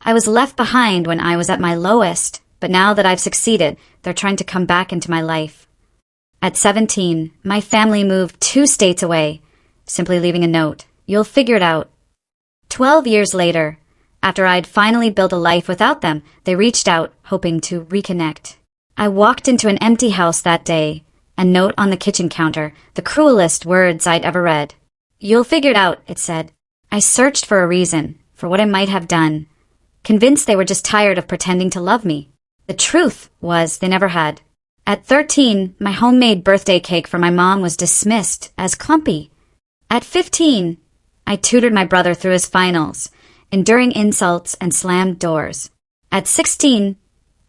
I was left behind when I was at my lowest, but now that I've succeeded, they're trying to come back into my life. At 17, my family moved 2 states away, simply leaving a note. You'll figure it out. 12 years later, after I'd finally built a life without them, they reached out, hoping to reconnect. I walked into an empty house that day, a note on the kitchen counter, the cruelest words I'd ever read. You'll figure it out, it said. I searched for a reason, for what I might have done, convinced they were just tired of pretending to love me. The truth was they never had. At 13, my homemade birthday cake for my mom was dismissed as clumpy. At 15, I tutored my brother through his finals, enduring insults and slammed doors. At 16,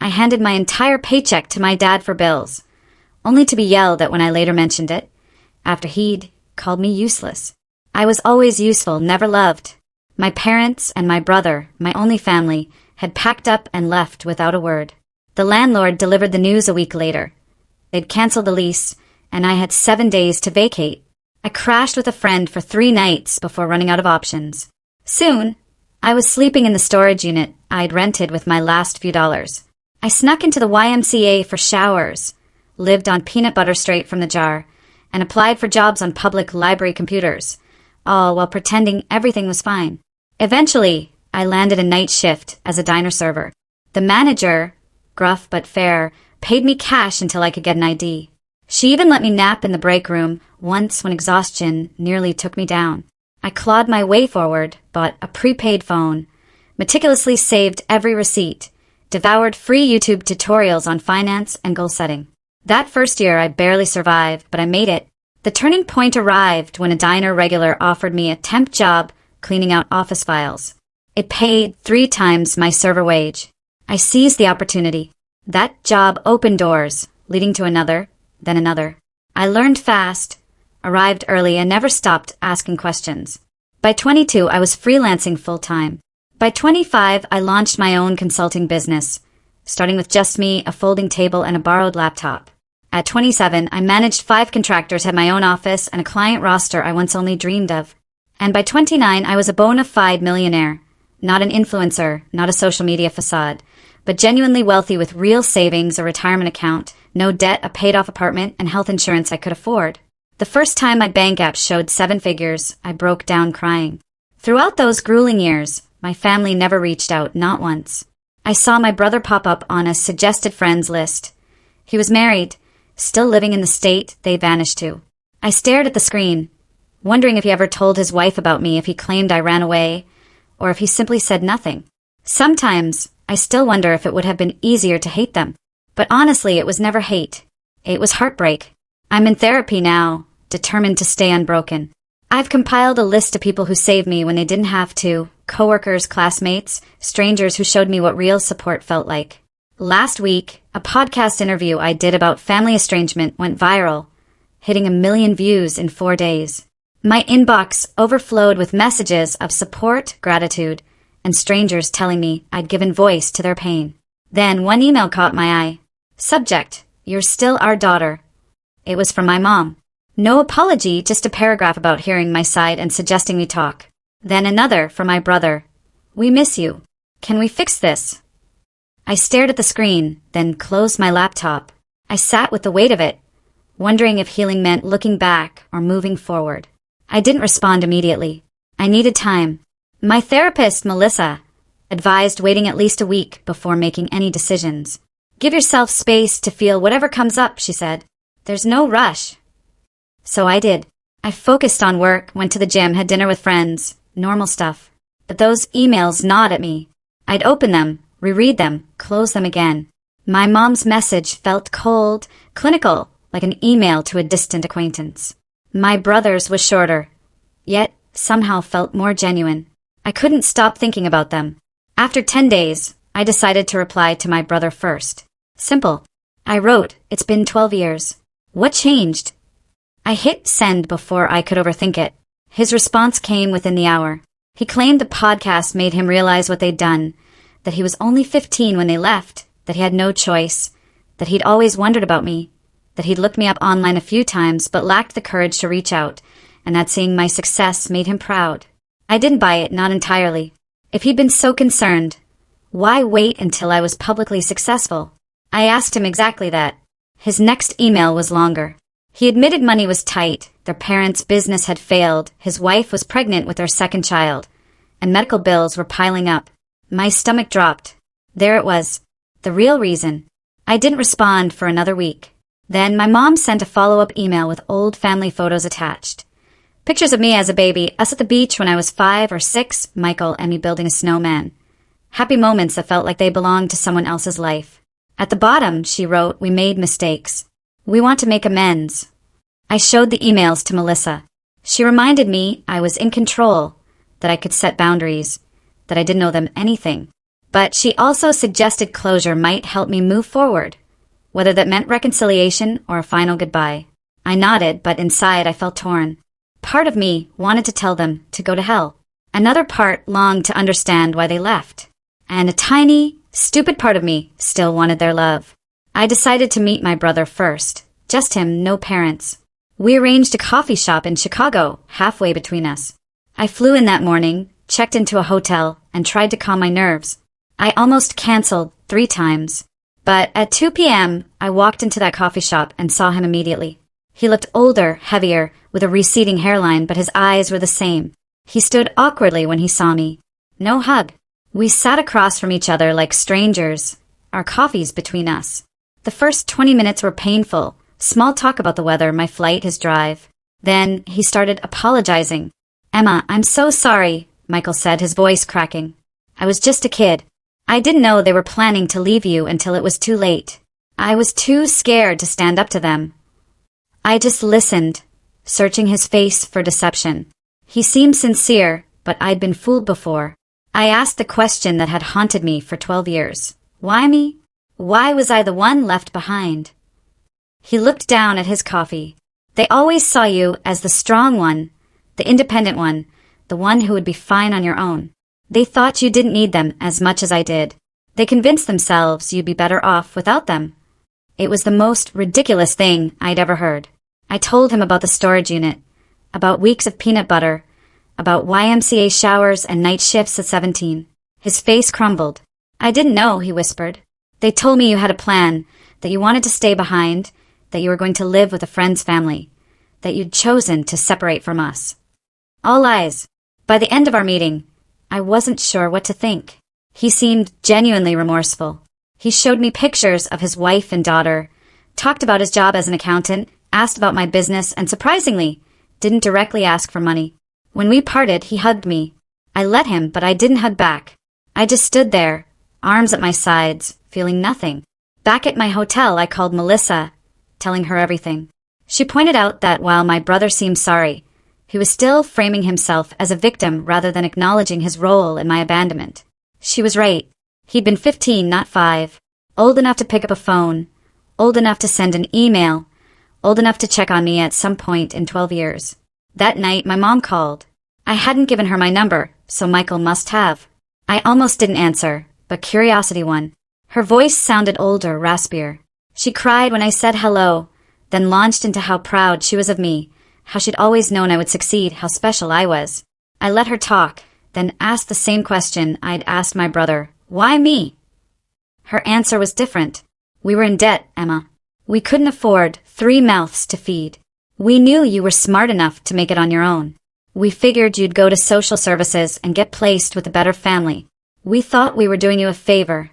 I handed my entire paycheck to my dad for bills, only to be yelled at when I later mentioned it, after he'd called me useless. I was always useful, never loved. My parents and my brother, my only family, had packed up and left without a word. The landlord delivered the news a week later. They'd canceled the lease, and I had 7 days to vacate. I crashed with a friend for 3 nights before running out of options. Soon, I was sleeping in the storage unit I'd rented with my last few dollars. I snuck into the YMCA for showers, lived on peanut butter straight from the jar, and applied for jobs on public library computers, all while pretending everything was fine. Eventually, I landed a night shift as a diner server. The manager, gruff but fair, paid me cash until I could get an ID. She even let me nap in the break room once when exhaustion nearly took me down. I clawed my way forward, bought a prepaid phone, meticulously saved every receipt, devoured free YouTube tutorials on finance and goal setting. That first year I barely survived, but I made it. The turning point arrived when a diner regular offered me a temp job cleaning out office files. It paid 3 times my server wage. I seized the opportunity. That job opened doors, leading to another, then another. I learned fast, arrived early, and never stopped asking questions. By 22, I was freelancing full-time. By 25, I launched my own consulting business, starting with just me, a folding table, and a borrowed laptop. At 27, I managed 5 contractors, had my own office, and a client roster I once only dreamed of. And by 29, I was a bona fide millionaire. Not an influencer, not a social media facade, but genuinely wealthy with real savings, a retirement account, no debt, a paid-off apartment, and health insurance I could afford. The first time my bank app showed 7 figures, I broke down crying. Throughout those grueling years, my family never reached out, not once. I saw my brother pop up on a suggested friends list. He was married, still living in the state they vanished to. I stared at the screen, wondering if he ever told his wife about me, if he claimed I ran away, or if he simply said nothing. Sometimes, I still wonder if it would have been easier to hate them. But honestly, it was never hate. It was heartbreak. I'm in therapy now, determined to stay unbroken. I've compiled a list of people who saved me when they didn't have to. Coworkers, classmates, strangers who showed me what real support felt like. Last week, a podcast interview I did about family estrangement went viral, hitting 1 million views in 4 days. My inbox overflowed with messages of support, gratitude, and strangers telling me I'd given voice to their pain. Then one email caught my eye. Subject: You're still our daughter. It was from my mom. No apology, just a paragraph about hearing my side and suggesting we talk. Then another from my brother. We miss you. Can we fix this? I stared at the screen, then closed my laptop. I sat with the weight of it, wondering if healing meant looking back or moving forward. I didn't respond immediately. I needed time. My therapist, Melissa, advised waiting at least a week before making any decisions. Give yourself space to feel whatever comes up, she said. There's no rush. So I did. I focused on work, went to the gym, had dinner with friends, normal stuff. But those emails gnawed at me. I'd open them, reread them, close them again. My mom's message felt cold, clinical, like an email to a distant acquaintance. My brother's was shorter, yet somehow felt more genuine. I couldn't stop thinking about them. After 10 days, I decided to reply to my brother first. Simple. I wrote, "It's been 12 years. What changed?" I hit send before I could overthink it. His response came within the hour. He claimed the podcast made him realize what they'd done, that he was only 15 when they left, that he had no choice, that he'd always wondered about me, that he'd looked me up online a few times but lacked the courage to reach out, and that seeing my success made him proud. I didn't buy it, not entirely. If he'd been so concerned, Why wait until I was publicly successful? I asked him exactly that. His next email was longer. He admitted money was tight, their parents' business had failed, his wife was pregnant with their second child, and medical bills were piling up. My stomach dropped. There it was. The real reason. I didn't respond for another week. Then my mom sent a follow-up email with old family photos attached. Pictures of me as a baby, us at the beach when I was 5 or 6, Michael and me building a snowman. Happy moments that felt like they belonged to someone else's life. At the bottom, she wrote, we made mistakes. We want to make amends. I showed the emails to Melissa. She reminded me I was in control, that I could set boundaries, that I didn't owe them anything. But she also suggested closure might help me move forward, whether that meant reconciliation or a final goodbye. I nodded, but inside I felt torn. Part of me wanted to tell them to go to hell. Another part longed to understand why they left. And a tiny, stupid part of me still wanted their love. I decided to meet my brother first. Just him, no parents. We arranged a coffee shop in Chicago, halfway between us. I flew in that morning, checked into a hotel, and tried to calm my nerves. I almost canceled 3 times. But at 2 p.m., I walked into that coffee shop and saw him immediately. He looked older, heavier, with a receding hairline, but his eyes were the same. He stood awkwardly when he saw me. No hug. We sat across from each other like strangers, our coffees between us. The first 20 minutes were painful. Small talk about the weather, my flight, his drive. Then he started apologizing. Emma, I'm so sorry, Michael said, his voice cracking. I was just a kid. I didn't know they were planning to leave you until it was too late. I was too scared to stand up to them. I just listened, searching his face for deception. He seemed sincere, but I'd been fooled before. I asked the question that had haunted me for 12 years. Why me? Why was I the one left behind? He looked down at his coffee. They always saw you as the strong one, the independent one, the one who would be fine on your own. They thought you didn't need them as much as I did. They convinced themselves you'd be better off without them. It was the most ridiculous thing I'd ever heard. I told him about the storage unit, about weeks of peanut butter, about YMCA showers and night shifts at 17. His face crumbled. I didn't know, he whispered. They told me you had a plan, that you wanted to stay behind, that you were going to live with a friend's family, that you'd chosen to separate from us. All lies. By the end of our meeting, I wasn't sure what to think. He seemed genuinely remorseful. He showed me pictures of his wife and daughter, talked about his job as an accountant, asked about my business, and surprisingly, didn't directly ask for money. When we parted, he hugged me. I let him, but I didn't hug back. I just stood there, arms at my sides, feeling nothing. Back at my hotel, I called Melissa, telling her everything. She pointed out that while my brother seemed sorry, he was still framing himself as a victim rather than acknowledging his role in my abandonment. She was right. He'd been 15, not 5. Old enough to pick up a phone. Old enough to send an email. Old enough to check on me at some point in 12 years. That night, my mom called. I hadn't given her my number, so Michael must have. I almost didn't answer, but curiosity won. Her voice sounded older, raspier. She cried when I said hello, then launched into how proud she was of me, how she'd always known I would succeed, how special I was. I let her talk, then asked the same question I'd asked my brother. Why me? Her answer was different. We were in debt, Emma. We couldn't afford 3 mouths to feed. We knew you were smart enough to make it on your own. We figured you'd go to social services and get placed with a better family. We thought we were doing you a favor.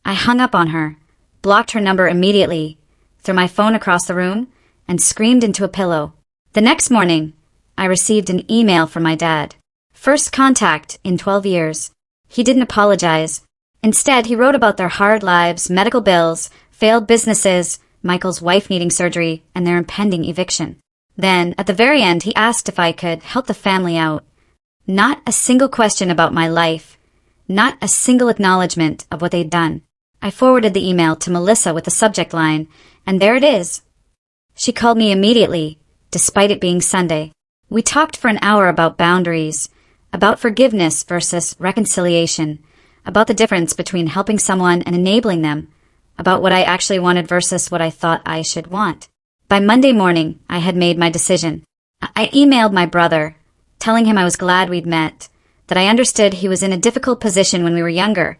I hung up on her, blocked her number immediately, threw my phone across the room, and screamed into a pillow. The next morning, I received an email from my dad. First contact in 12 years. He didn't apologize. Instead, he wrote about their hard lives, medical bills, failed businesses, Michael's wife needing surgery, and their impending eviction. Then, at the very end, he asked if I could help the family out. Not a single question about my life. Not a single acknowledgement of what they'd done. I forwarded the email to Melissa with the subject line, and there it is. She called me immediately, despite it being Sunday. We talked for an hour about boundaries, about forgiveness versus reconciliation, about the difference between helping someone and enabling them, about what I actually wanted versus what I thought I should want. By Monday morning, I had made my decision. I emailed my brother, telling him I was glad we'd met, that I understood he was in a difficult position when we were younger,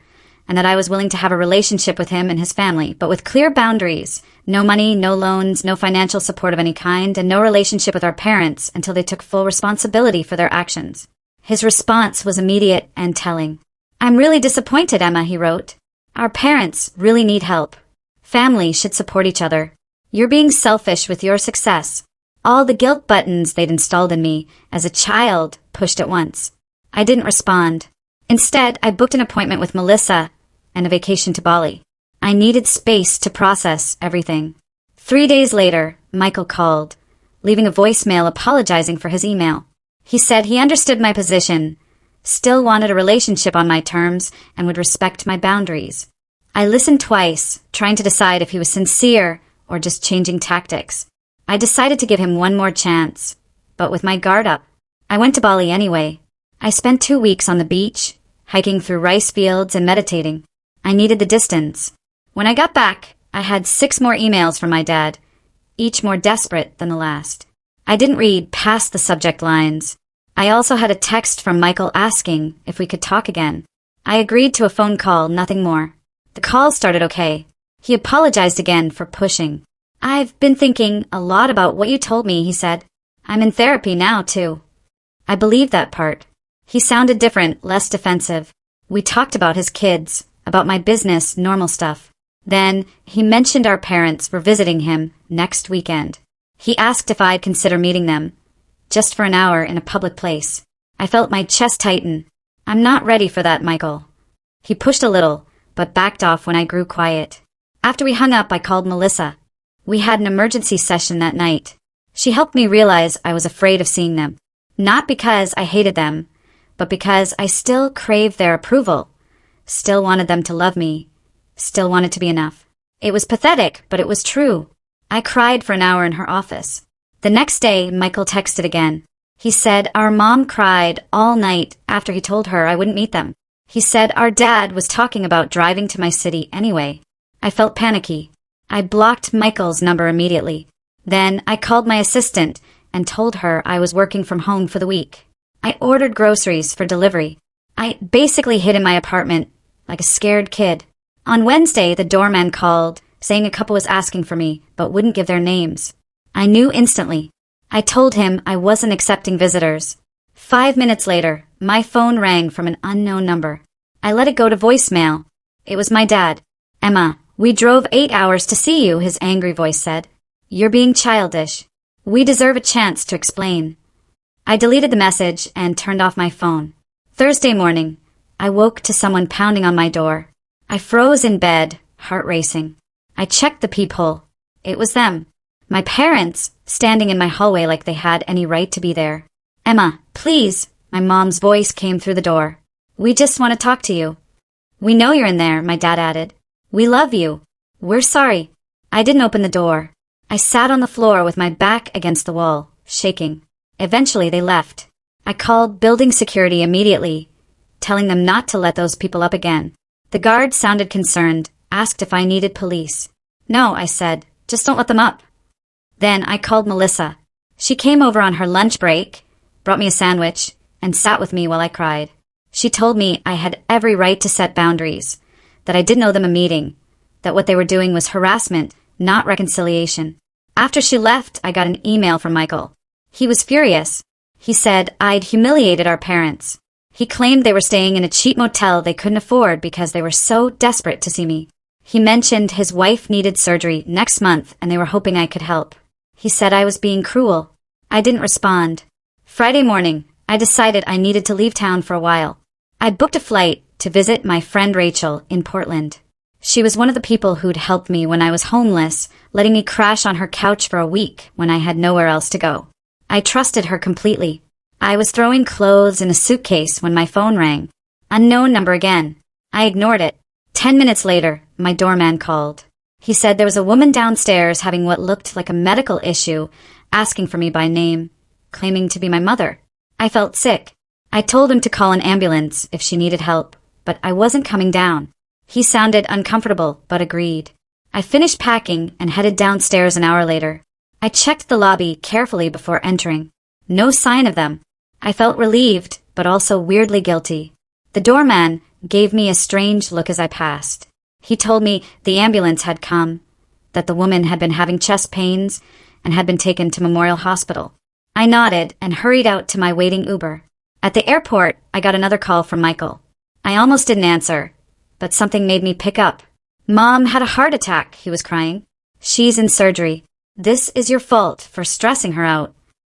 and that I was willing to have a relationship with him and his family, but with clear boundaries. No money, no loans, no financial support of any kind, and no relationship with our parents until they took full responsibility for their actions. His response was immediate and telling. "I'm really disappointed, Emma," he wrote. "Our parents really need help. Family should support each other. You're being selfish with your success." All the guilt buttons they'd installed in me as a child pushed at once. I didn't respond. Instead, I booked an appointment with Melissa and a vacation to Bali. I needed space to process everything. 3 days later, Michael called, leaving a voicemail apologizing for his email. He said he understood my position, still wanted a relationship on my terms, and would respect my boundaries. I listened twice, trying to decide if he was sincere or just changing tactics. I decided to give him one more chance, but with my guard up. I went to Bali anyway. I spent 2 weeks on the beach, hiking through rice fields and meditating. I needed the distance. When I got back, I had 6 more emails from my dad, each more desperate than the last. I didn't read past the subject lines. I also had a text from Michael asking if we could talk again. I agreed to a phone call, nothing more. The call started okay. He apologized again for pushing. "I've been thinking a lot about what you told me," he said. "I'm in therapy now, too." I believed that part. He sounded different, less defensive. We talked about his kids, about my business, normal stuff. Then, he mentioned our parents were visiting him next weekend. He asked if I'd consider meeting them, just for an hour in a public place. I felt my chest tighten. "I'm not ready for that, Michael." He pushed a little, but backed off when I grew quiet. After we hung up, I called Melissa. We had an emergency session that night. She helped me realize I was afraid of seeing them. Not because I hated them, but because I still craved their approval, still wanted them to love me, still wanted to be enough. It was pathetic, but it was true. I cried for an hour in her office. The next day, Michael texted again. He said our mom cried all night after he told her I wouldn't meet them. He said our dad was talking about driving to my city anyway. I felt panicky. I blocked Michael's number immediately. Then I called my assistant and told her I was working from home for the week. I ordered groceries for delivery. I basically hid in my apartment like a scared kid. On Wednesday, the doorman called, saying a couple was asking for me, but wouldn't give their names. I knew instantly. I told him I wasn't accepting visitors. 5 minutes later, my phone rang from an unknown number. I let it go to voicemail. It was my dad. "Emma, we drove 8 hours to see you," his angry voice said. "You're being childish. We deserve a chance to explain." I deleted the message and turned off my phone. Thursday morning, I woke to someone pounding on my door. I froze in bed, heart racing. I checked the peephole. It was them. My parents, standing in my hallway like they had any right to be there. "Emma, please," my mom's voice came through the door. "We just want to talk to you." "We know you're in there," my dad added. "We love you. We're sorry." I didn't open the door. I sat on the floor with my back against the wall, shaking. Eventually they left. I called building security immediately, telling them not to let those people up again. The guard sounded concerned, asked if I needed police. "No," I said, "just don't let them up." Then I called Melissa. She came over on her lunch break, brought me a sandwich, and sat with me while I cried. She told me I had every right to set boundaries, that I didn't owe them a meeting, that what they were doing was harassment, not reconciliation. After she left, I got an email from Michael. He was furious. He said I'd humiliated our parents. He claimed they were staying in a cheap motel they couldn't afford because they were so desperate to see me. He mentioned his wife needed surgery next month and they were hoping I could help. He said I was being cruel. I didn't respond. Friday morning, I decided I needed to leave town for a while. I booked a flight to visit my friend Rachel in Portland. She was one of the people who'd helped me when I was homeless, letting me crash on her couch for a week when I had nowhere else to go. I trusted her completely. I was throwing clothes in a suitcase when my phone rang. Unknown number again. I ignored it. 10 minutes later, my doorman called. He said there was a woman downstairs having what looked like a medical issue, asking for me by name, claiming to be my mother. I felt sick. I told him to call an ambulance if she needed help, but I wasn't coming down. He sounded uncomfortable, but agreed. I finished packing and headed downstairs an hour later. I checked the lobby carefully before entering. No sign of them. I felt relieved, but also weirdly guilty. The doorman gave me a strange look as I passed. He told me the ambulance had come, that the woman had been having chest pains and had been taken to Memorial Hospital. I nodded and hurried out to my waiting Uber. At the airport, I got another call from Michael. I almost didn't answer, but something made me pick up. "Mom had a heart attack," he was crying. "She's in surgery. This is your fault for stressing her out."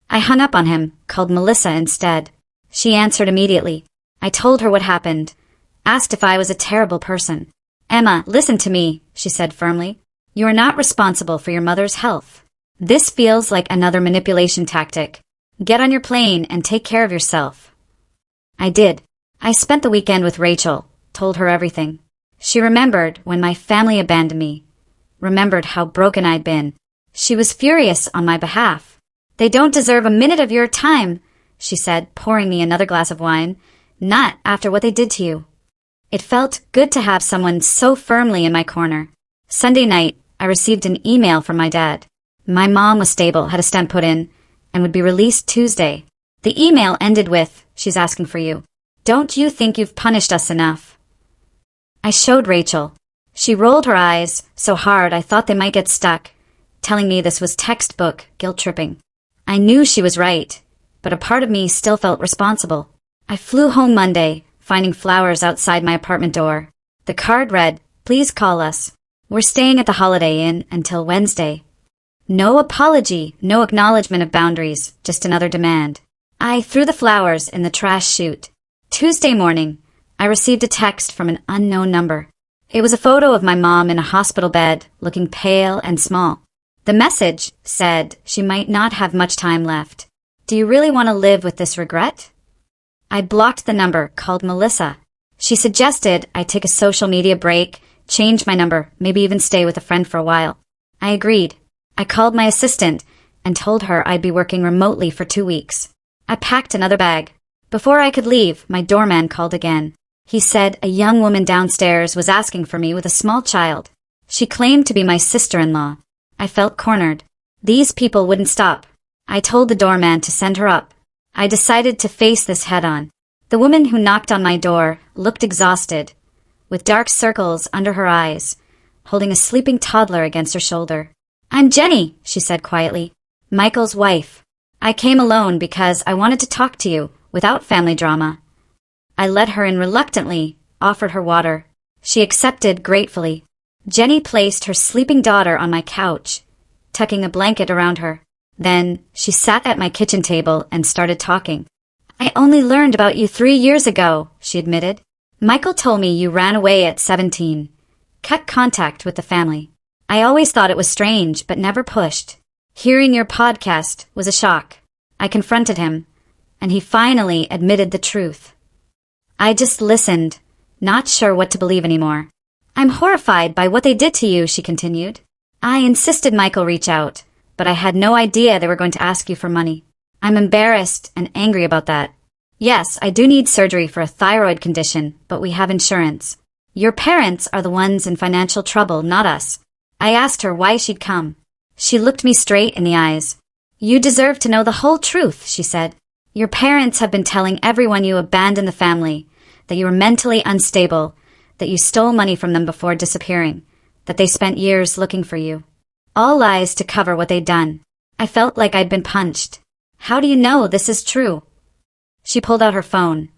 I hung up on him, called Melissa instead. She answered immediately. I told her what happened, asked if I was a terrible person. "Emma, listen to me," she said firmly. "You are not responsible for your mother's health. This feels like another manipulation tactic. Get on your plane and take care of yourself." I did. I spent the weekend with Rachel, told her everything. She remembered when my family abandoned me, remembered how broken I'd been. She was furious on my behalf. "They don't deserve a minute of your time," she said, pouring me another glass of wine. "Not after what they did to you." It felt good to have someone so firmly in my corner. Sunday night, I received an email from my dad. My mom was stable, had a stent put in, and would be released Tuesday. The email ended with, "She's asking for you. Don't you think you've punished us enough?" I showed Rachel. She rolled her eyes so hard I thought they might get stuck, telling me this was textbook guilt-tripping. I knew she was right, but a part of me still felt responsible. I flew home Monday, finding flowers outside my apartment door. The card read, "Please call us. We're staying at the Holiday Inn until Wednesday." No apology, no acknowledgement of boundaries, just another demand. I threw the flowers in the trash chute. Tuesday morning, I received a text from an unknown number. It was a photo of my mom in a hospital bed, looking pale and small. The message said she might not have much time left. "Do you really want to live with this regret?" I blocked the number, called Melissa. She suggested I take a social media break, change my number, maybe even stay with a friend for a while. I agreed. I called my assistant and told her I'd be working remotely for 2 weeks. I packed another bag. Before I could leave, my doorman called again. He said a young woman downstairs was asking for me with a small child. She claimed to be my sister-in-law. I felt cornered. These people wouldn't stop. I told the doorman to send her up. I decided to face this head-on. The woman who knocked on my door looked exhausted, with dark circles under her eyes, holding a sleeping toddler against her shoulder. "I'm Jenny," she said quietly. "Michael's wife. I came alone because I wanted to talk to you, without family drama." I let her in reluctantly, offered her water. She accepted gratefully. Jenny placed her sleeping daughter on my couch, tucking a blanket around her. Then she sat at my kitchen table and started talking. "I only learned about you 3 years ago," she admitted. "Michael told me you ran away at 17, cut contact with the family. I always thought it was strange, but never pushed. Hearing your podcast was a shock." I confronted him, and he finally admitted the truth. I just listened, not sure what to believe anymore. "I'm horrified by what they did to you," she continued. "I insisted Michael reach out, but I had no idea they were going to ask you for money. I'm embarrassed and angry about that. Yes, I do need surgery for a thyroid condition, but we have insurance. Your parents are the ones in financial trouble, not us." I asked her why she'd come. She looked me straight in the eyes. "You deserve to know the whole truth," she said. "Your parents have been telling everyone you abandoned the family, that you were mentally unstable, that you stole money from them before disappearing, that they spent years looking for you. All lies to cover what they'd done." I felt like I'd been punched. "How do you know this is true?" She pulled out her phone,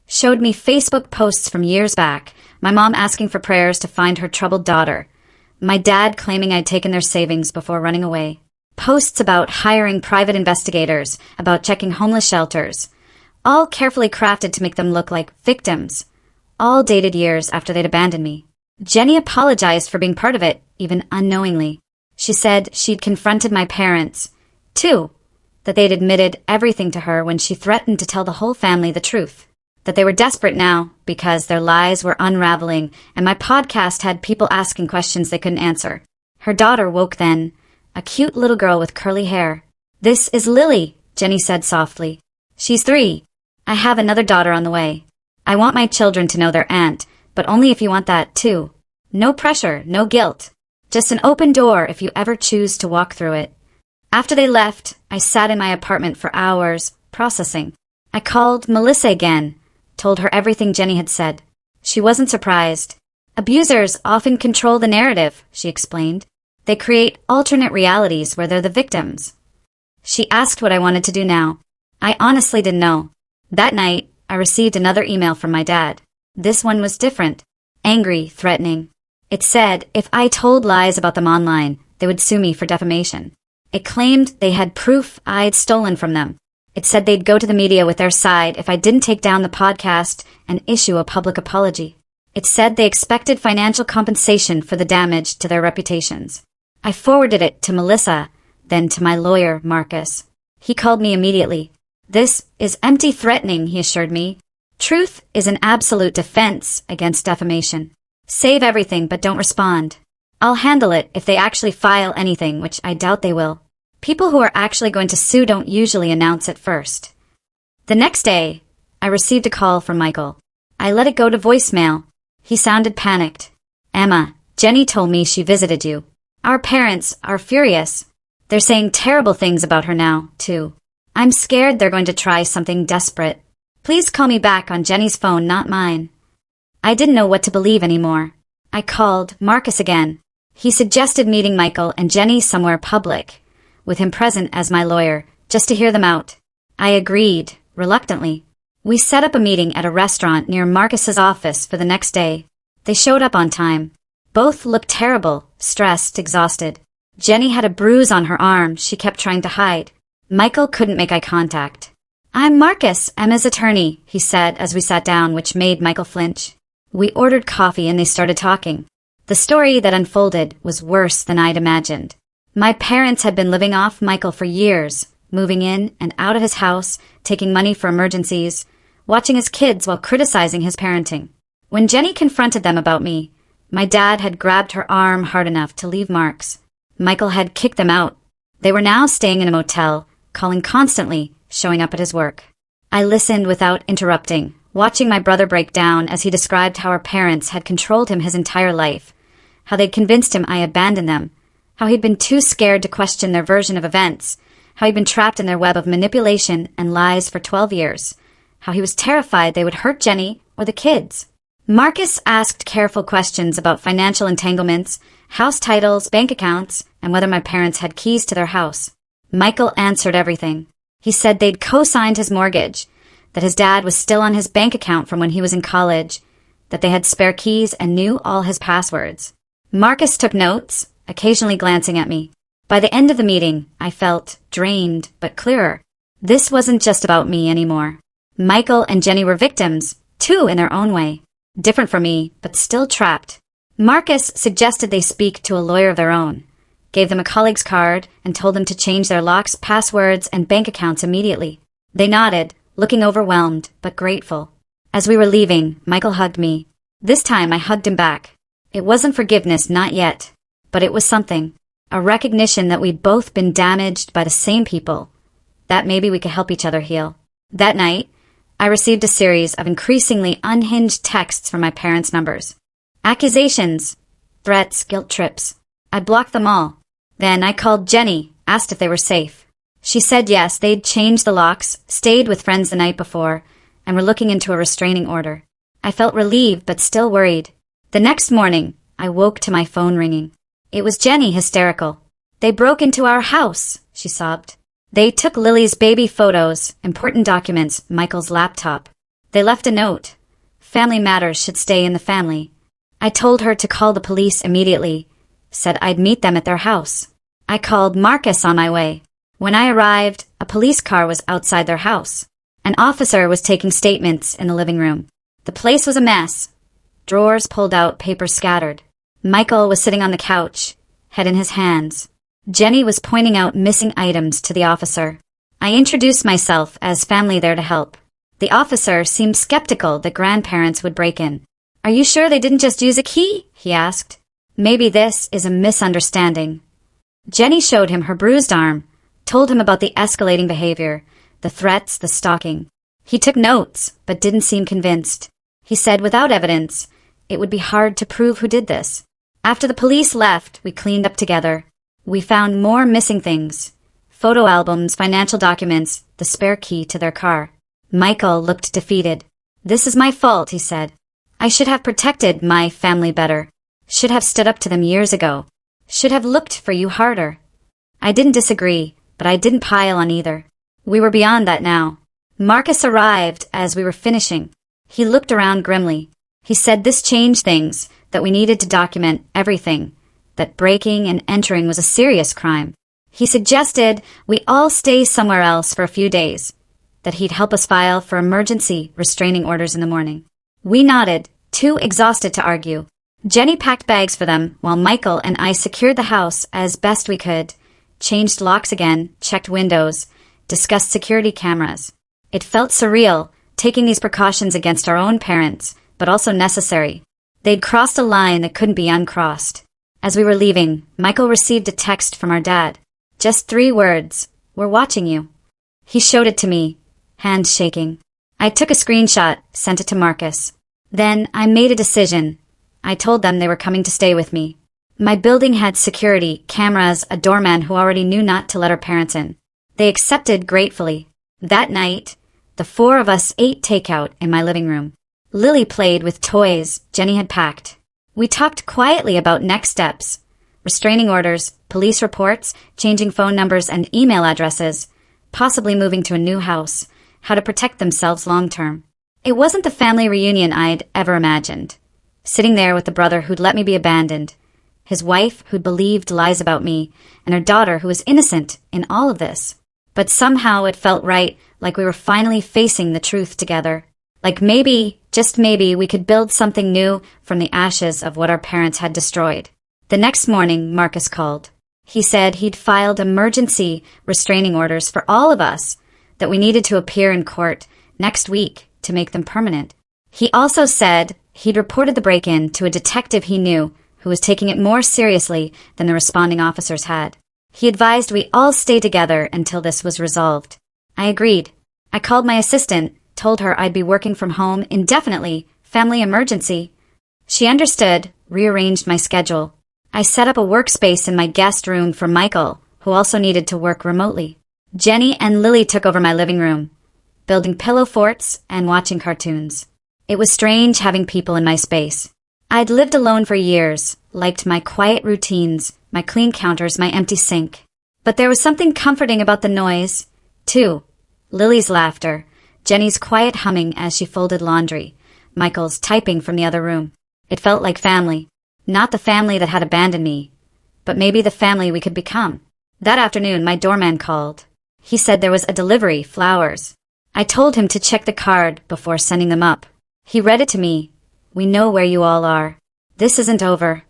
showed me Facebook posts from years back, my mom asking for prayers to find her troubled daughter, my dad claiming I'd taken their savings before running away, posts about hiring private investigators, about checking homeless shelters, all carefully crafted to make them look like victims, all dated years after they'd abandoned me. Jenny apologized for being part of it, even unknowingly. She said she'd confronted my parents, too, that they'd admitted everything to her when she threatened to tell the whole family the truth, that they were desperate now because their lies were unraveling and my podcast had people asking questions they couldn't answer. Her daughter woke then, a cute little girl with curly hair. "This is Lily," Jenny said softly. "She's 3. I have another daughter on the way. I want my children to know their aunt, but only if you want that too. No pressure, no guilt. Just an open door if you ever choose to walk through it." After they left, I sat in my apartment for hours, processing. I called Melissa again, told her everything Jenny had said. She wasn't surprised. Abusers often control the narrative, she explained. They create alternate realities where they're the victims. She asked what I wanted to do now. I honestly didn't know. That night, I received another email from my dad. This one was different. Angry, threatening. It said if I told lies about them online, they would sue me for defamation. It claimed they had proof I'd stolen from them. It said they'd go to the media with their side if I didn't take down the podcast and issue a public apology. It said they expected financial compensation for the damage to their reputations. I forwarded it to Melissa, then to my lawyer, Marcus. He called me immediately. This is empty threatening, he assured me. Truth is an absolute defense against defamation. Save everything but don't respond. I'll handle it if they actually file anything, which I doubt they will. People who are actually going to sue don't usually announce it first. The next day, I received a call from Michael. I let it go to voicemail. He sounded panicked. Emma, Jenny told me she visited you. Our parents are furious. They're saying terrible things about her now, too. I'm scared they're going to try something desperate. Please call me back on Jenny's phone, not mine. I didn't know what to believe anymore. I called Marcus again. He suggested meeting Michael and Jenny somewhere public, with him present as my lawyer, just to hear them out. I agreed, reluctantly. We set up a meeting at a restaurant near Marcus's office for the next day. They showed up on time. Both looked terrible, stressed, exhausted. Jenny had a bruise on her arm she kept trying to hide. Michael couldn't make eye contact. I'm Marcus, Emma's attorney, he said as we sat down, which made Michael flinch. We ordered coffee and they started talking. The story that unfolded was worse than I'd imagined. My parents had been living off Michael for years, moving in and out of his house, taking money for emergencies, watching his kids while criticizing his parenting. When Jenny confronted them about me, my dad had grabbed her arm hard enough to leave marks. Michael had kicked them out. They were now staying in a motel, calling constantly, showing up at his work. I listened without interrupting, watching my brother break down as he described how our parents had controlled him his entire life, how they'd convinced him I abandoned them, how he'd been too scared to question their version of events, how he'd been trapped in their web of manipulation and lies for 12 years, how he was terrified they would hurt Jenny or the kids. Marcus asked careful questions about financial entanglements, house titles, bank accounts, and whether my parents had keys to their house. Michael answered everything. He said they'd co-signed his mortgage, that his dad was still on his bank account from when he was in college, that they had spare keys and knew all his passwords. Marcus took notes, occasionally glancing at me. By the end of the meeting, I felt drained but clearer. This wasn't just about me anymore. Michael and Jenny were victims, too, in their own way. Different from me, but still trapped. Marcus suggested they speak to a lawyer of their own, gave them a colleague's card, and told them to change their locks, passwords, and bank accounts immediately. They nodded, looking overwhelmed, but grateful. As we were leaving, Michael hugged me. This time I hugged him back. It wasn't forgiveness, not yet. But it was something. A recognition that we'd both been damaged by the same people. That maybe we could help each other heal. That night, I received a series of increasingly unhinged texts from my parents' numbers. Accusations, threats, guilt trips. I blocked them all. Then I called Jenny, asked if they were safe. She said yes, they'd changed the locks, stayed with friends the night before, and were looking into a restraining order. I felt relieved but still worried. The next morning, I woke to my phone ringing. It was Jenny, hysterical. They broke into our house, she sobbed. They took Lily's baby photos, important documents, Michael's laptop. They left a note. Family matters should stay in the family. I told her to call the police immediately, said I'd meet them at their house. I called Marcus on my way. When I arrived, a police car was outside their house. An officer was taking statements in the living room. The place was a mess. Drawers pulled out, papers scattered. Michael was sitting on the couch, head in his hands. Jenny was pointing out missing items to the officer. I introduced myself as family there to help. The officer seemed skeptical that grandparents would break in. Are you sure they didn't just use a key? He asked. Maybe this is a misunderstanding. Jenny showed him her bruised arm, told him about the escalating behavior, the threats, the stalking. He took notes, but didn't seem convinced. He said without evidence, it would be hard to prove who did this. After the police left, we cleaned up together. We found more missing things. Photo albums, financial documents, the spare key to their car. Michael looked defeated. This is my fault, he said. I should have protected my family better. Should have stood up to them years ago. Should have looked for you harder. I didn't disagree, but I didn't pile on either. We were beyond that now. Marcus arrived as we were finishing. He looked around grimly. He said this changed things, that we needed to document everything, that breaking and entering was a serious crime. He suggested we all stay somewhere else for a few days, that he'd help us file for emergency restraining orders in the morning. We nodded, too exhausted to argue. Jenny packed bags for them, while Michael and I secured the house as best we could, changed locks again, checked windows, discussed security cameras. It felt surreal, taking these precautions against our own parents, but also necessary. They'd crossed a line that couldn't be uncrossed. As we were leaving, Michael received a text from our dad. Just 3 words. We're watching you. He showed it to me, hands shaking. I took a screenshot, sent it to Marcus. Then I made a decision. I told them they were coming to stay with me. My building had security, cameras, a doorman who already knew not to let our parents in. They accepted gratefully. That night, the 4 of us ate takeout in my living room. Lily played with toys Jenny had packed. We talked quietly about next steps. Restraining orders, police reports, changing phone numbers and email addresses, possibly moving to a new house, how to protect themselves long-term. It wasn't the family reunion I'd ever imagined. Sitting there with the brother who'd let me be abandoned, his wife who'd believed lies about me, and her daughter who was innocent in all of this. But somehow it felt right, like we were finally facing the truth together. Like maybe, just maybe, we could build something new from the ashes of what our parents had destroyed. The next morning, Marcus called. He said he'd filed emergency restraining orders for all of us, that we needed to appear in court next week to make them permanent. He also said he'd reported the break-in to a detective he knew who was taking it more seriously than the responding officers had. He advised we all stay together until this was resolved. I agreed. I called my assistant, told her I'd be working from home indefinitely, family emergency. She understood, rearranged my schedule. I set up a workspace in my guest room for Michael, who also needed to work remotely. Jenny and Lily took over my living room, building pillow forts and watching cartoons. It was strange having people in my space. I'd lived alone for years, liked my quiet routines, my clean counters, my empty sink. But there was something comforting about the noise, too. Lily's laughter, Jenny's quiet humming as she folded laundry, Michael's typing from the other room. It felt like family. Not the family that had abandoned me, but maybe the family we could become. That afternoon, my doorman called. He said there was a delivery, flowers. I told him to check the card before sending them up. He read it to me. We know where you all are. This isn't over.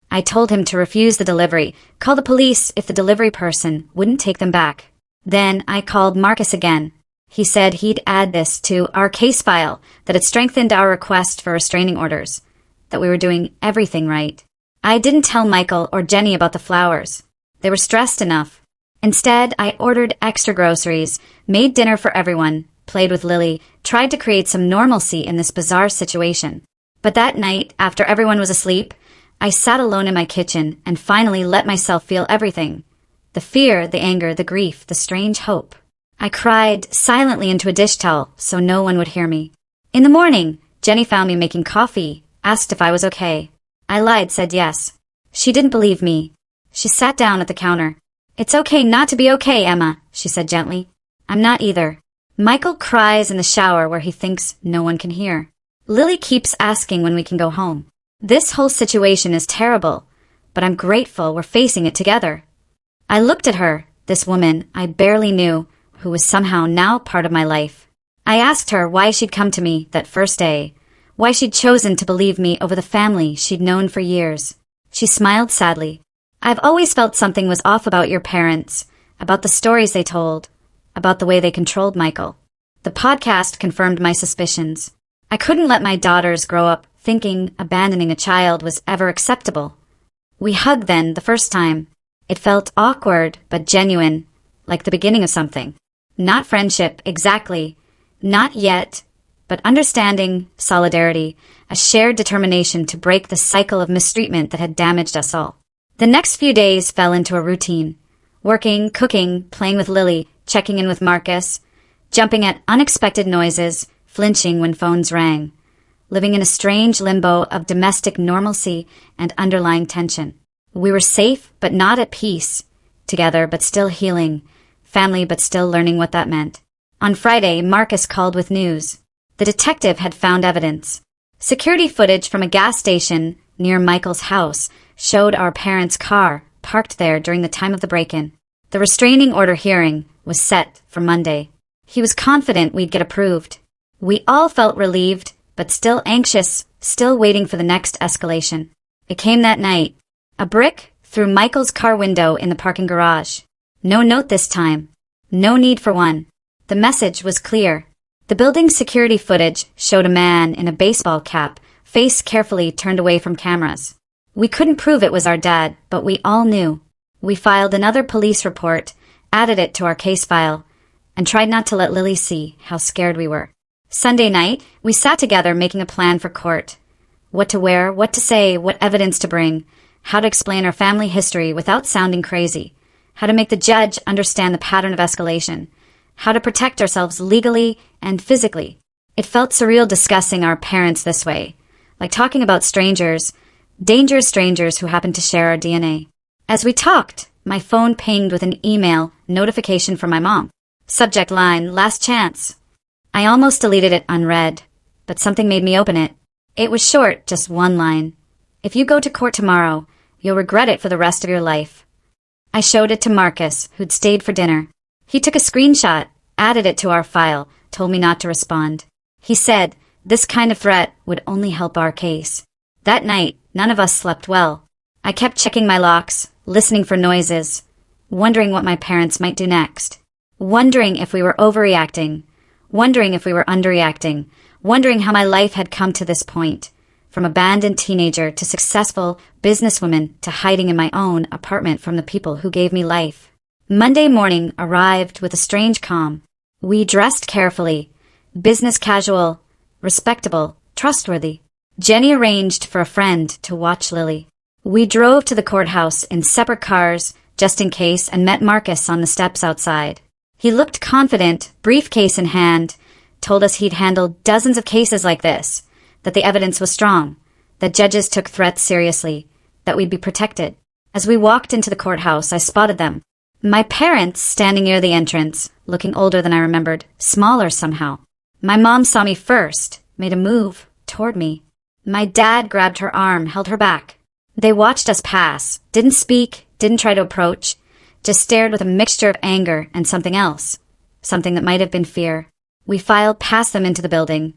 I told him to refuse the delivery, call the police if the delivery person wouldn't take them back. Then I called Marcus again. He said he'd add this to our case file, that it strengthened our request for restraining orders, that we were doing everything right. I didn't tell Michael or Jenny about the flowers. They were stressed enough. Instead, I ordered extra groceries, made dinner for everyone, played with Lily, tried to create some normalcy in this bizarre situation. But that night, after everyone was asleep, I sat alone in my kitchen and finally let myself feel everything. The fear, the anger, the grief, the strange hope. I cried silently into a dish towel so no one would hear me. In the morning, Jenny found me making coffee, asked if I was okay. I lied, said yes. She didn't believe me. She sat down at the counter. It's okay not to be okay, Emma, she said gently. I'm not either. Michael cries in the shower where he thinks no one can hear. Lily keeps asking when we can go home. This whole situation is terrible, but I'm grateful we're facing it together. I looked at her, this woman I barely knew, who was somehow now part of my life. I asked her why she'd come to me that first day, why she'd chosen to believe me over the family she'd known for years. She smiled sadly. I've always felt something was off about your parents, about the stories they told, about the way they controlled Michael. The podcast confirmed my suspicions. I couldn't let my daughters grow up thinking abandoning a child was ever acceptable. We hugged then, the first time. It felt awkward, but genuine, like the beginning of something. Not friendship, exactly. Not yet, but understanding, solidarity, a shared determination to break the cycle of mistreatment that had damaged us all. The next few days fell into a routine. Working, cooking, playing with Lily, checking in with Marcus, jumping at unexpected noises, flinching when phones rang. living in a strange limbo of domestic normalcy and underlying tension. We were safe but not at peace, together but still healing, family but still learning what that meant. On Friday, Marcus called with news. The detective had found evidence. Security footage from a gas station near Michael's house showed our parents' car parked there during the time of the break-in. The restraining order hearing was set for Monday. He was confident we'd get approved. We all felt relieved, but still anxious, still waiting for the next escalation. It came that night. A brick through Michael's car window in the parking garage. No note this time. No need for one. The message was clear. The building's security footage showed a man in a baseball cap, face carefully turned away from cameras. We couldn't prove it was our dad, but we all knew. We filed another police report, added it to our case file, and tried not to let Lily see how scared we were. Sunday night, we sat together making a plan for court. What to wear, what to say, what evidence to bring, how to explain our family history without sounding crazy, how to make the judge understand the pattern of escalation, how to protect ourselves legally and physically. It felt surreal discussing our parents this way, like talking about strangers, dangerous strangers who happened to share our DNA. As we talked, my phone pinged with an email notification from my mom. Subject line, last chance. I almost deleted it unread, but something made me open it. It was short, just one line. If you go to court tomorrow, you'll regret it for the rest of your life. I showed it to Marcus, who'd stayed for dinner. He took a screenshot, added it to our file, told me not to respond. He said this kind of threat would only help our case. That night, none of us slept well. I kept checking my locks, listening for noises, wondering what my parents might do next. Wondering if we were overreacting, wondering if we were underreacting, wondering how my life had come to this point, from abandoned teenager to successful businesswoman to hiding in my own apartment from the people who gave me life. Monday morning arrived with a strange calm. We dressed carefully, business casual, respectable, trustworthy. Jenny arranged for a friend to watch Lily. We drove to the courthouse in separate cars, just in case, and met Marcus on the steps outside. He looked confident, briefcase in hand, told us he'd handled dozens of cases like this, that the evidence was strong, that judges took threats seriously, that we'd be protected. As we walked into the courthouse, I spotted them. My parents standing near the entrance, looking older than I remembered, smaller somehow. My mom saw me first, made a move toward me. My dad grabbed her arm, held her back. They watched us pass, didn't speak, didn't try to approach, just stared with a mixture of anger and something else, something that might have been fear. We filed past them into the building,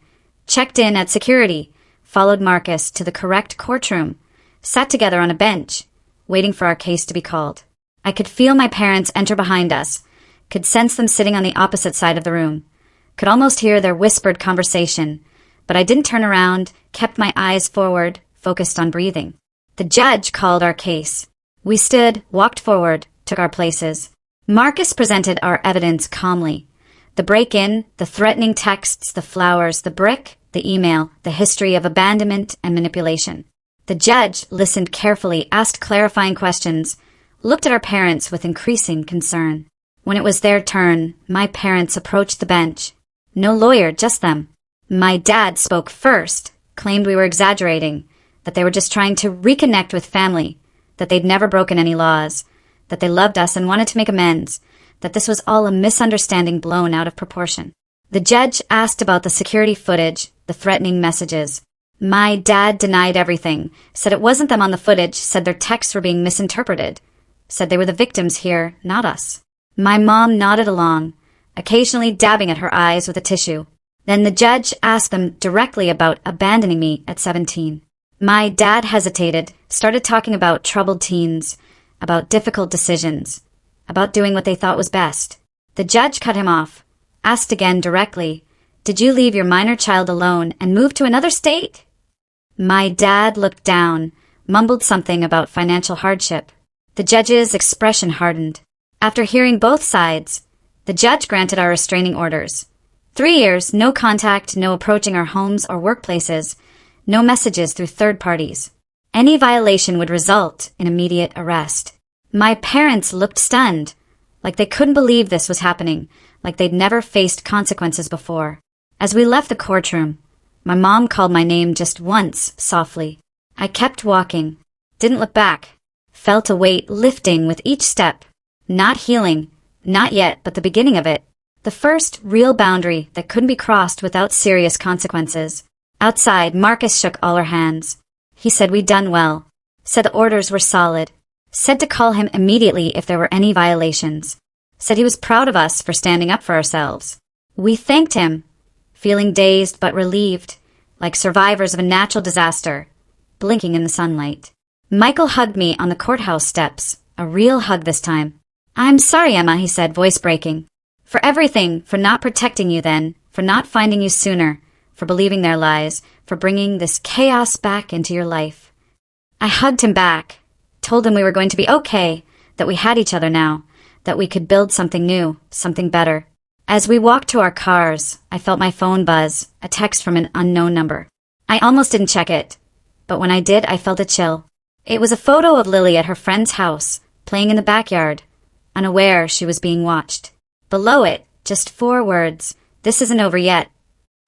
checked in at security, followed Marcus to the correct courtroom, sat together on a bench, waiting for our case to be called. I could feel my parents enter behind us, could sense them sitting on the opposite side of the room, could almost hear their whispered conversation, but I didn't turn around, kept my eyes forward, focused on breathing. The judge called our case. We stood, walked forward, took our places. Marcus presented our evidence calmly. The break-in, the threatening texts, the flowers, the brick, the email, the history of abandonment and manipulation. The judge listened carefully, asked clarifying questions, looked at our parents with increasing concern. When it was their turn, my parents approached the bench. No lawyer, just them. My dad spoke first, claimed we were exaggerating, that they were just trying to reconnect with family, that they'd never broken any laws, that they loved us and wanted to make amends, that this was all a misunderstanding blown out of proportion. The judge asked about the security footage, the threatening messages. My dad denied everything, said it wasn't them on the footage, said their texts were being misinterpreted, said they were the victims here, not us. My mom nodded along, occasionally dabbing at her eyes with a tissue. Then the judge asked them directly about abandoning me at 17. My dad hesitated, started talking about troubled teens, about difficult decisions, about doing what they thought was best. The judge cut him off, asked again directly, "Did you leave your minor child alone and move to another state?" My dad looked down, mumbled something about financial hardship. The judge's expression hardened. After hearing both sides, the judge granted our restraining orders. 3 years, no contact, no approaching our homes or workplaces, no messages through third parties. Any violation would result in immediate arrest. My parents looked stunned, like they couldn't believe this was happening, like they'd never faced consequences before. As we left the courtroom, My mom called my name just once, softly. I kept walking. Didn't look back. Felt a weight lifting with each step. Not healing. Not yet, but the beginning of it. The first real boundary that couldn't be crossed without serious consequences. Outside, Marcus shook all our hands. He said we'd done well. Said the orders were solid. Said to call him immediately if there were any violations. Said he was proud of us for standing up for ourselves. We thanked him, feeling dazed but relieved, like survivors of a natural disaster, blinking in the sunlight. Michael hugged me on the courthouse steps, a real hug this time. "I'm sorry, Emma," he said, voice breaking. "For everything, for not protecting you then, for not finding you sooner, for believing their lies, for bringing this chaos back into your life." I hugged him back, told him we were going to be okay, that we had each other now, that we could build something new, something better. As we walked to our cars, I felt my phone buzz, a text from an unknown number. I almost didn't check it, but when I did, I felt a chill. It was a photo of Lily at her friend's house, playing in the backyard, unaware she was being watched. Below it, just 4 words, "This isn't over yet."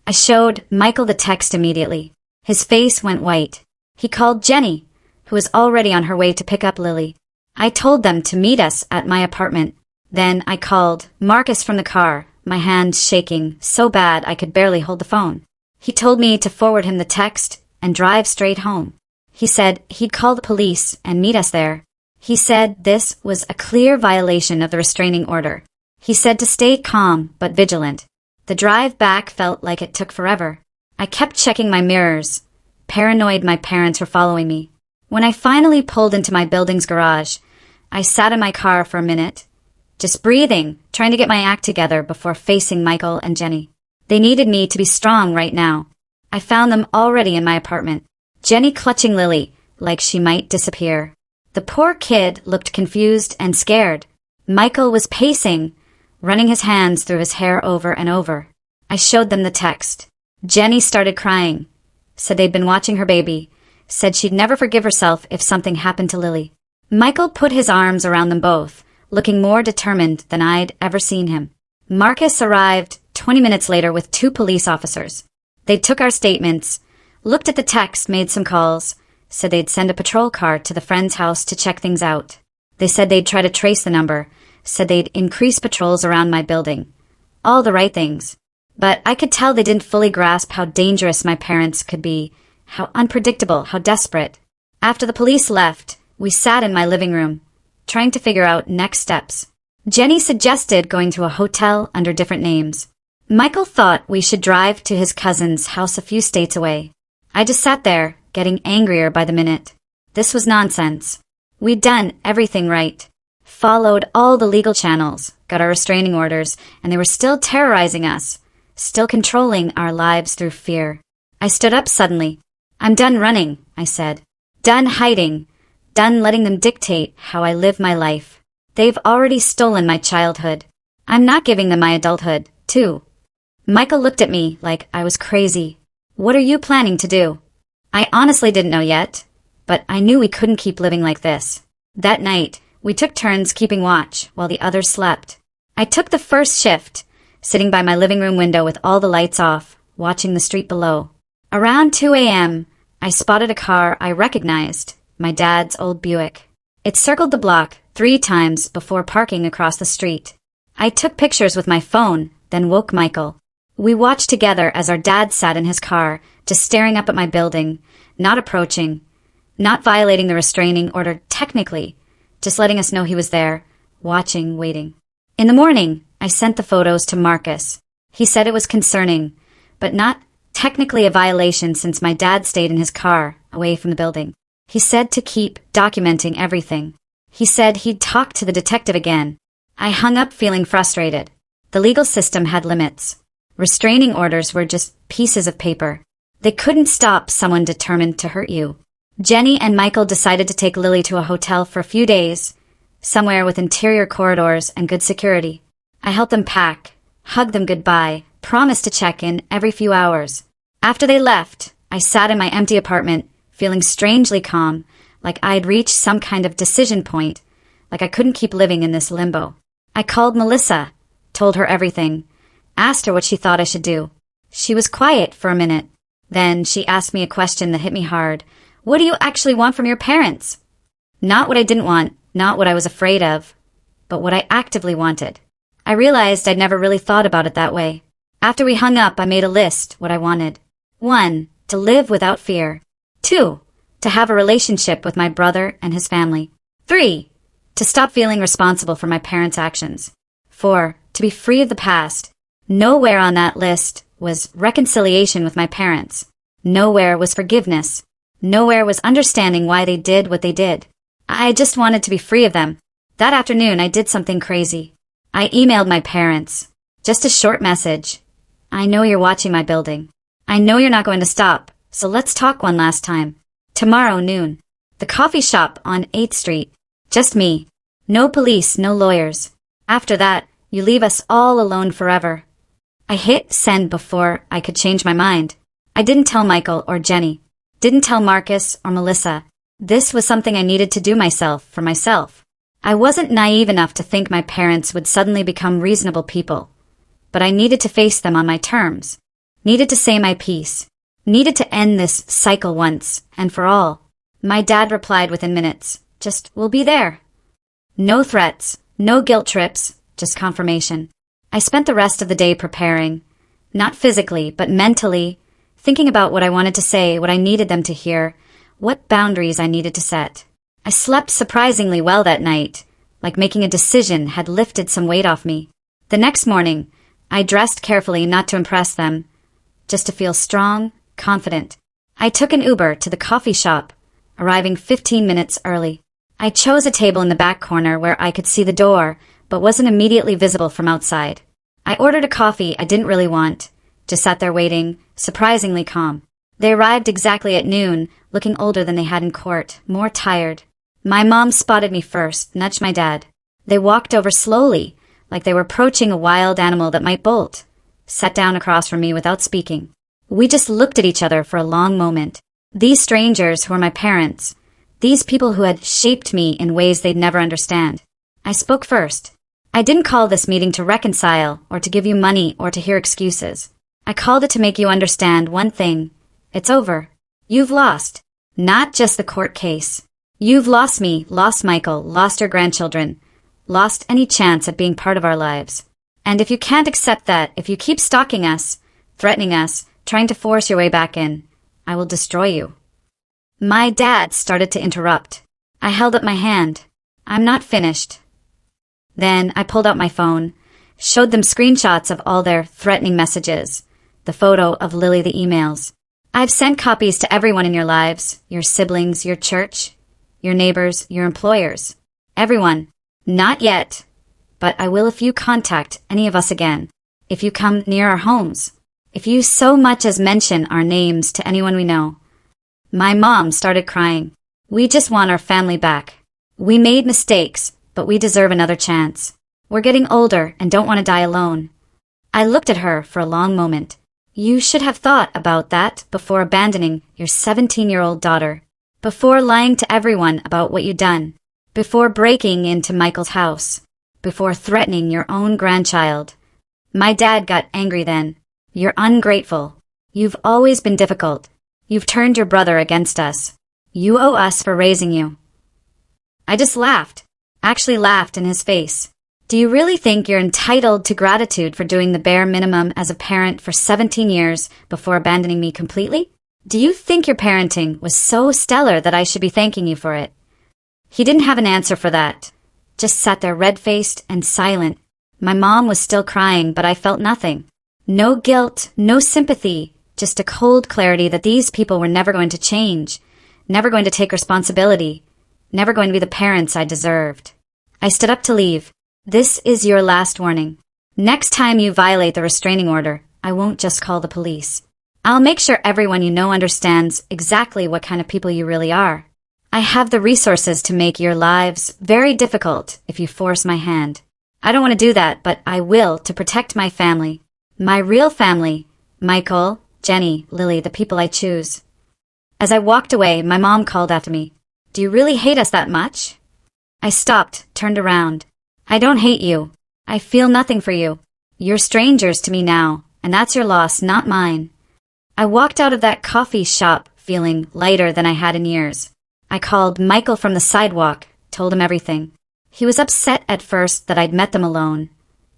I showed Michael the text immediately. His face went white. He called Jenny, who was already on her way to pick up Lily. I told them to meet us at my apartment. Then I called Marcus from the car, my hands shaking so bad I could barely hold the phone. He told me to forward him the text and drive straight home. He said he'd call the police and meet us there. He said this was a clear violation of the restraining order. He said to stay calm but vigilant. The drive back felt like it took forever. I kept checking my mirrors, paranoid my parents were following me. When I finally pulled into my building's garage, I sat in my car for a minute, just breathing, trying to get my act together before facing Michael and Jenny. They needed me to be strong right now. I found them already in my apartment, Jenny clutching Lily like she might disappear. The poor kid looked confused and scared. Michael was pacing, running his hands through his hair over and over. I showed them the text. Jenny started crying, said they'd been watching her baby, said she'd never forgive herself if something happened to Lily. Michael put his arms around them both, looking more determined than I'd ever seen him. Marcus arrived 20 minutes later with 2 police officers. They took our statements, looked at the text, made some calls, said they'd send a patrol car to the friend's house to check things out. They said they'd try to trace the number, said they'd increase patrols around my building. All the right things. But I could tell they didn't fully grasp how dangerous my parents could be, how unpredictable, how desperate. After the police left, we sat in my living room, trying to figure out next steps. Jenny suggested going to a hotel under different names. Michael thought we should drive to his cousin's house a few states away. I just sat there, getting angrier by the minute. This was nonsense. We'd done everything right, followed all the legal channels, got our restraining orders, and they were still terrorizing us, still controlling our lives through fear. I stood up suddenly. "I'm done running," I said. "Done hiding. Done letting them dictate how I live my life. They've already stolen my childhood. I'm not giving them my adulthood, too." Michael looked at me like I was crazy. "What are you planning to do?" I honestly didn't know yet, but I knew we couldn't keep living like this. That night, we took turns keeping watch while the others slept. I took the first shift, sitting by my living room window with all the lights off, watching the street below. Around 2 a.m., I spotted a car I recognized, my dad's old Buick. It circled the block 3 times before parking across the street. I took pictures with my phone, then woke Michael. We watched together as our dad sat in his car, just staring up at my building, not approaching, not violating the restraining order technically, just letting us know he was there, watching, waiting. In the morning, I sent the photos to Marcus. He said it was concerning, but not technically a violation since my dad stayed in his car, away from the building. He said to keep documenting everything. He said he'd talk to the detective again. I hung up feeling frustrated. The legal system had limits. Restraining orders were just pieces of paper. They couldn't stop someone determined to hurt you. Jenny and Michael decided to take Lily to a hotel for a few days, somewhere with interior corridors and good security. I helped them pack, hugged them goodbye, promised to check in every few hours. After they left, I sat in my empty apartment, feeling strangely calm, like I'd reached some kind of decision point, like I couldn't keep living in this limbo. I called Melissa, told her everything, asked her what she thought I should do. She was quiet for a minute, Then she asked me a question that hit me hard. What do you actually want from your parents? Not what I didn't want, not what I was afraid of, but what I actively wanted. I realized I'd never really thought about it that way. After we hung up, I made a list, what I wanted. 1. To live without fear. 2. To have a relationship with my brother and his family. 3. To stop feeling responsible for my parents' actions. 4. To be free of the past. Nowhere on that list was reconciliation with my parents. Nowhere was forgiveness. Nowhere was understanding why they did what they did. I just wanted to be free of them. That afternoon, I did something crazy. I emailed my parents. Just a short message. I know you're watching my building. I know you're not going to stop, so let's talk one last time. Tomorrow noon. The coffee shop on 8th Street. Just me. No police, no lawyers. After that, you leave us all alone forever. I hit send before I could change my mind. I didn't tell Michael or Jenny. Didn't tell Marcus or Melissa. This was something I needed to do for myself. I wasn't naive enough to think my parents would suddenly become reasonable people. But I needed to face them on my terms. Needed to say my piece. Needed to end this cycle once and for all. My dad replied within minutes. Just, we'll be there. No threats, no guilt trips, just confirmation. I spent the rest of the day preparing. Not physically, but mentally. Thinking about what I wanted to say, what I needed them to hear. What boundaries I needed to set. I slept surprisingly well that night. Like making a decision had lifted some weight off me. The next morning, I dressed carefully not to impress them. Just to feel strong, confident. I took an Uber to the coffee shop, arriving 15 minutes early. I chose a table in the back corner where I could see the door, but wasn't immediately visible from outside. I ordered a coffee I didn't really want. Just sat there waiting, surprisingly calm. They arrived exactly at noon, looking older than they had in court, more tired. My mom spotted me first, nudged my dad. They walked over slowly, like they were approaching a wild animal that might bolt. Sat down across from me without speaking. We just looked at each other for a long moment. These strangers who were my parents. These people who had shaped me in ways they'd never understand. I spoke first. I didn't call this meeting to reconcile, or to give you money, or to hear excuses. I called it to make you understand one thing. It's over. You've lost. Not just the court case. You've lost me, lost Michael, lost your grandchildren. Lost any chance at being part of our lives. And if you can't accept that, if you keep stalking us, threatening us, trying to force your way back in, I will destroy you. My dad started to interrupt. I held up my hand. I'm not finished. Then I pulled out my phone, showed them screenshots of all their threatening messages, the photo of Lily, the emails. I've sent copies to everyone in your lives, your siblings, your church, your neighbors, your employers. Everyone. Not yet. But I will if you contact any of us again. If you come near our homes. If you so much as mention our names to anyone we know. My mom started crying. We just want our family back. We made mistakes, but we deserve another chance. We're getting older and don't want to die alone. I looked at her for a long moment. You should have thought about that before abandoning your 17-year-old daughter. Before lying to everyone about what you'd done. Before breaking into Michael's house. Before threatening your own grandchild. My dad got angry then. You're ungrateful. You've always been difficult. You've turned your brother against us. You owe us for raising you. I just laughed. Actually laughed in his face. Do you really think you're entitled to gratitude for doing the bare minimum as a parent for 17 years before abandoning me completely? Do you think your parenting was so stellar that I should be thanking you for it? He didn't have an answer for that. Just sat there red-faced and silent. My mom was still crying, but I felt nothing. No guilt, no sympathy, just a cold clarity that these people were never going to change, never going to take responsibility, never going to be the parents I deserved. I stood up to leave. This is your last warning. Next time you violate the restraining order, I won't just call the police. I'll make sure everyone you know understands exactly what kind of people you really are. I have the resources to make your lives very difficult if you force my hand. I don't want to do that, but I will to protect my family. My real family. Michael, Jenny, Lily, the people I choose. As I walked away, my mom called after me. Do you really hate us that much? I stopped, turned around. I don't hate you. I feel nothing for you. You're strangers to me now, and that's your loss, not mine. I walked out of that coffee shop feeling lighter than I had in years. I called Michael from the sidewalk, told him everything. He was upset at first that I'd met them alone,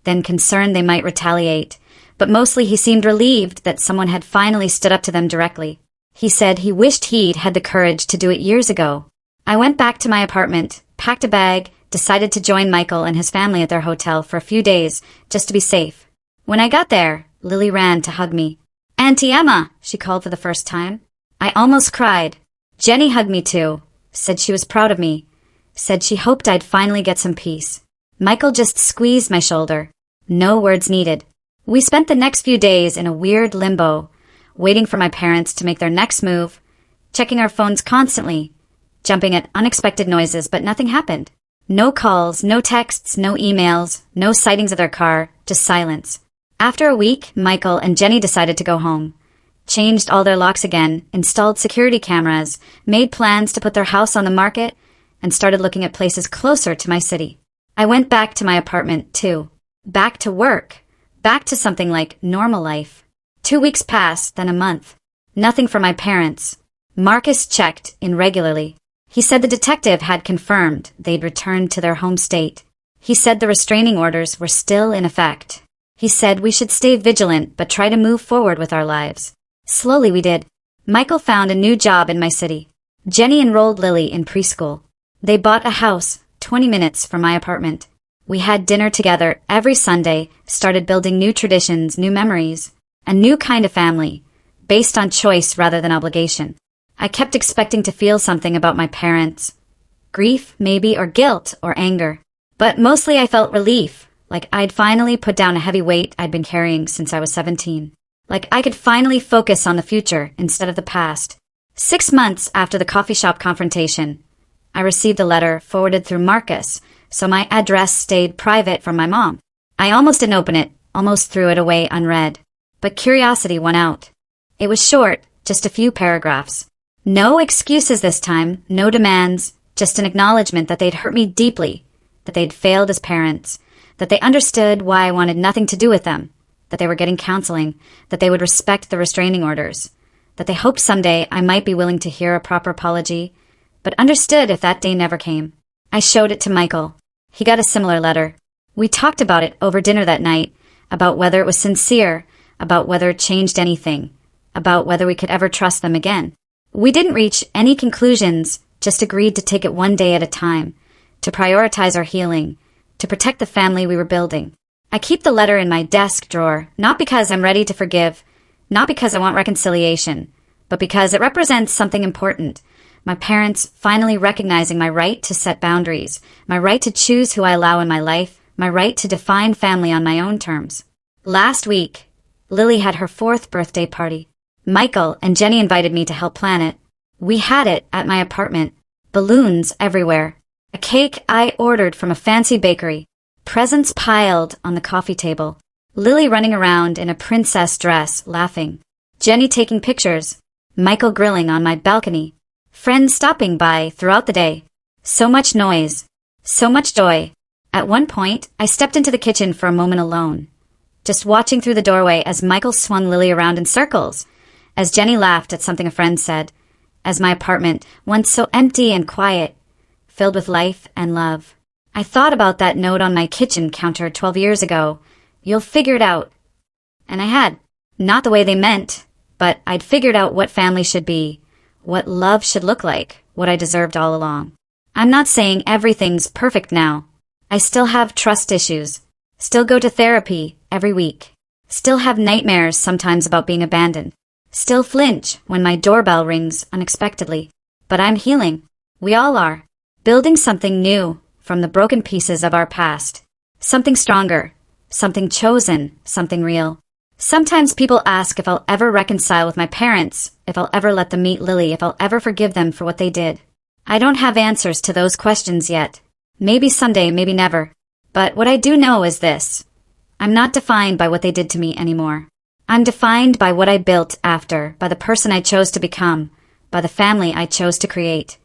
then concerned they might retaliate, but mostly he seemed relieved that someone had finally stood up to them directly. He said he wished he'd had the courage to do it years ago. I went back to my apartment, packed a bag, decided to join Michael and his family at their hotel for a few days, just to be safe. When I got there, Lily ran to hug me. "Auntie Emma," she called for the first time. I almost cried. Jenny hugged me too, said she was proud of me, said she hoped I'd finally get some peace. Michael just squeezed my shoulder. No words needed. We spent the next few days in a weird limbo, waiting for my parents to make their next move, checking our phones constantly, jumping at unexpected noises, but nothing happened. No calls, no texts, no emails, no sightings of their car, just silence. After a week, Michael and Jenny decided to go home, changed all their locks again, installed security cameras, made plans to put their house on the market, and started looking at places closer to my city. I went back to my apartment, too. Back to work. Back to something like normal life. 2 weeks passed, then a month. Nothing from my parents. Marcus checked in regularly. He said the detective had confirmed they'd returned to their home state. He said the restraining orders were still in effect. He said we should stay vigilant but try to move forward with our lives. Slowly we did. Michael found a new job in my city. Jenny enrolled Lily in preschool. They bought a house 20 minutes from my apartment. We had dinner together every Sunday, started building new traditions, new memories, a new kind of family, based on choice rather than obligation. I kept expecting to feel something about my parents. Grief, maybe, or guilt, or anger. But mostly I felt relief. Like I'd finally put down a heavy weight I'd been carrying since I was 17. Like I could finally focus on the future instead of the past. 6 months after the coffee shop confrontation, I received a letter forwarded through Marcus, so my address stayed private from my mom. I almost didn't open it, almost threw it away unread. But curiosity won out. It was short, just a few paragraphs. No excuses this time, no demands, just an acknowledgement that they'd hurt me deeply, that they'd failed as parents, that they understood why I wanted nothing to do with them, that they were getting counseling, that they would respect the restraining orders, that they hoped someday I might be willing to hear a proper apology, but understood if that day never came. I showed it to Michael. He got a similar letter. We talked about it over dinner that night, about whether it was sincere, about whether it changed anything, about whether we could ever trust them again. We didn't reach any conclusions, just agreed to take it one day at a time, to prioritize our healing, to protect the family we were building. I keep the letter in my desk drawer, not because I'm ready to forgive, not because I want reconciliation, but because it represents something important. My parents finally recognizing my right to set boundaries, my right to choose who I allow in my life, my right to define family on my own terms. Last week, Lily had her 4th birthday party. Michael and Jenny invited me to help plan it. We had it at my apartment. Balloons everywhere. A cake I ordered from a fancy bakery. Presents piled on the coffee table. Lily running around in a princess dress, laughing. Jenny taking pictures. Michael grilling on my balcony. Friends stopping by throughout the day. So much noise. So much joy. At one point, I stepped into the kitchen for a moment alone, just watching through the doorway as Michael swung Lily around in circles, as Jenny laughed at something a friend said, as my apartment, once so empty and quiet, filled with life and love. I thought about that note on my kitchen counter 12 years ago. You'll figure it out. And I had. Not the way they meant, but I'd figured out what family should be, what love should look like, what I deserved all along. I'm not saying everything's perfect now. I still have trust issues, still go to therapy every week, still have nightmares sometimes about being abandoned, still flinch when my doorbell rings unexpectedly. But I'm healing. We all are. Building something new from the broken pieces of our past. Something stronger, something chosen, something real. Sometimes people ask if I'll ever reconcile with my parents, if I'll ever let them meet Lily, if I'll ever forgive them for what they did. I don't have answers to those questions yet. Maybe someday, maybe never. But what I do know is this. I'm not defined by what they did to me anymore. I'm defined by what I built after, by the person I chose to become, by the family I chose to create.